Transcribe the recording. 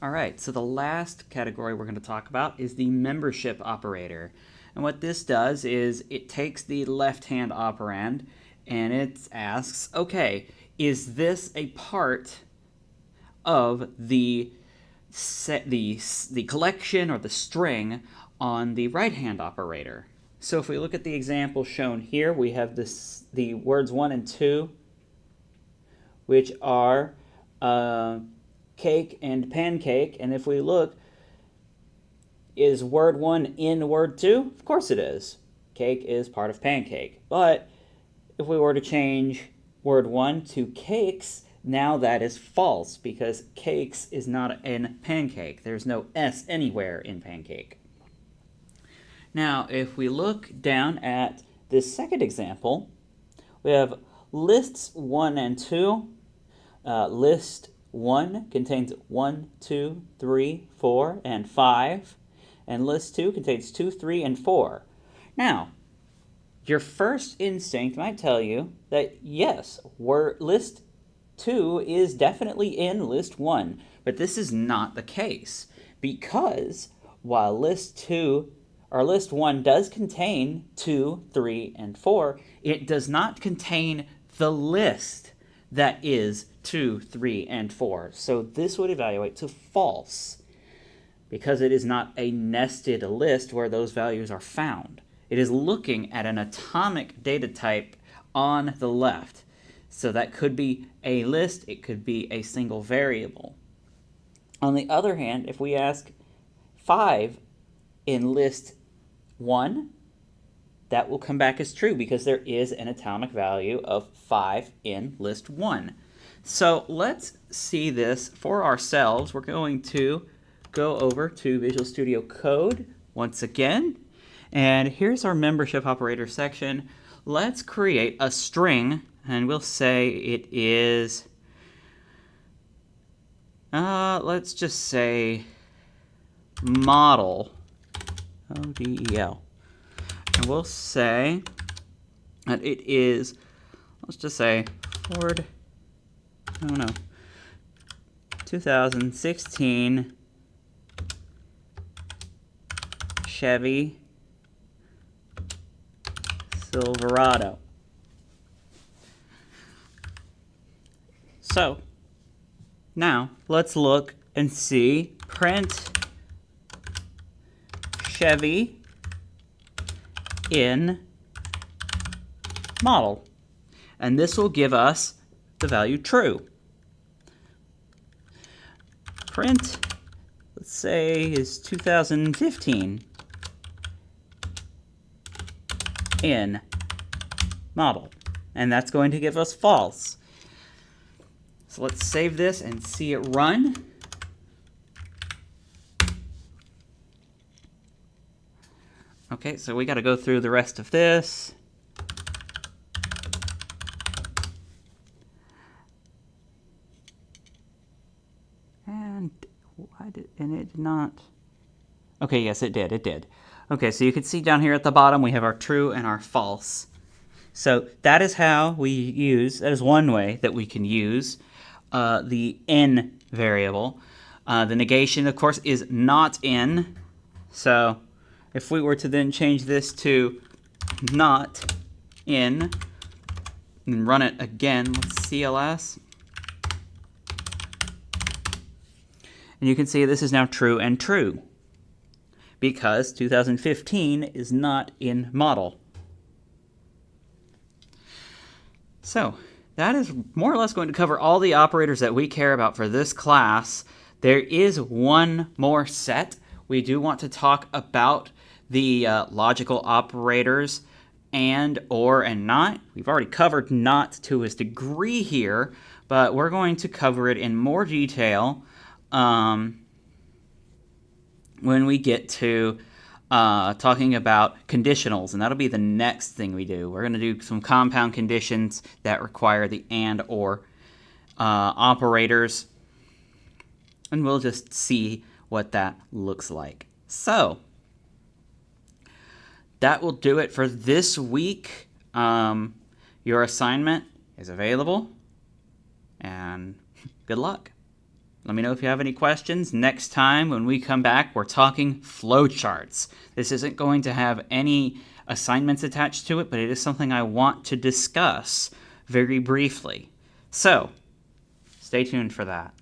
All right, so the last category we're going to talk about is the membership operator. And what this does is it takes the left-hand operand and it asks, okay, is this a part of the collection or the string on the right-hand operator? So if we look at the example shown here, we have the words 1 and 2, which are cake and pancake. And if we look, is word 1 in word 2? Of course it is. Cake is part of pancake. But if we were to change word 1 to cakes, now that is false because cakes is not in pancake. There's no S anywhere in pancake. Now, if we look down at this second example, we have lists 1 and 2. List 1 contains 1, 2, 3, 4, and 5. And list 2 contains 2, 3, and 4. Now, your first instinct might tell you that yes, list 2 is definitely in list 1, but this is not the case because while list 1 does contain 2, 3, and 4, it does not contain the list that is 2, 3, and 4. So this would evaluate to false because it is not a nested list where those values are found. It is looking at an atomic data type on the left. So that could be a list, it could be a single variable. On the other hand, if we ask 5 in list 1, that will come back as true because there is an atomic value of 5 in list 1. So let's see this for ourselves. We're going to go over to Visual Studio Code once again. And here's our membership operator section. Let's create a string, and we'll say it is, let's just say model, O-D-E-L. And we'll say that it is, let's just say Ford, 2016 Chevy Silverado. So now let's look and see print Chevy in model. And this will give us the value true. Print, let's say, is 2015 in model. And that's going to give us false. So let's save this and see it run. Okay, so we got to go through the rest of this. And it did not. Okay, yes, it did. It did. Okay, so you can see down here at the bottom we have our true and our false. So that is how we use, that is one way that we can use the in variable. The negation, of course, is not in. So if we were to then change this to not in and run it again, let's CLS. And you can see this is now true and true because 2015 is not in model. So that is more or less going to cover all the operators that we care about for this class. There is one more set. We do want to talk about the logical operators and, or, and not. We've already covered not to its degree here, but we're going to cover it in more detail when we get to talking about conditionals, and that'll be the next thing we do. We're going to do some compound conditions that require the and, or operators, and we'll just see what that looks like. So that will do it for this week. Your assignment is available, and good luck. Let me know if you have any questions. Next time when we come back, we're talking flowcharts. This isn't going to have any assignments attached to it, but it is something I want to discuss very briefly. So, stay tuned for that.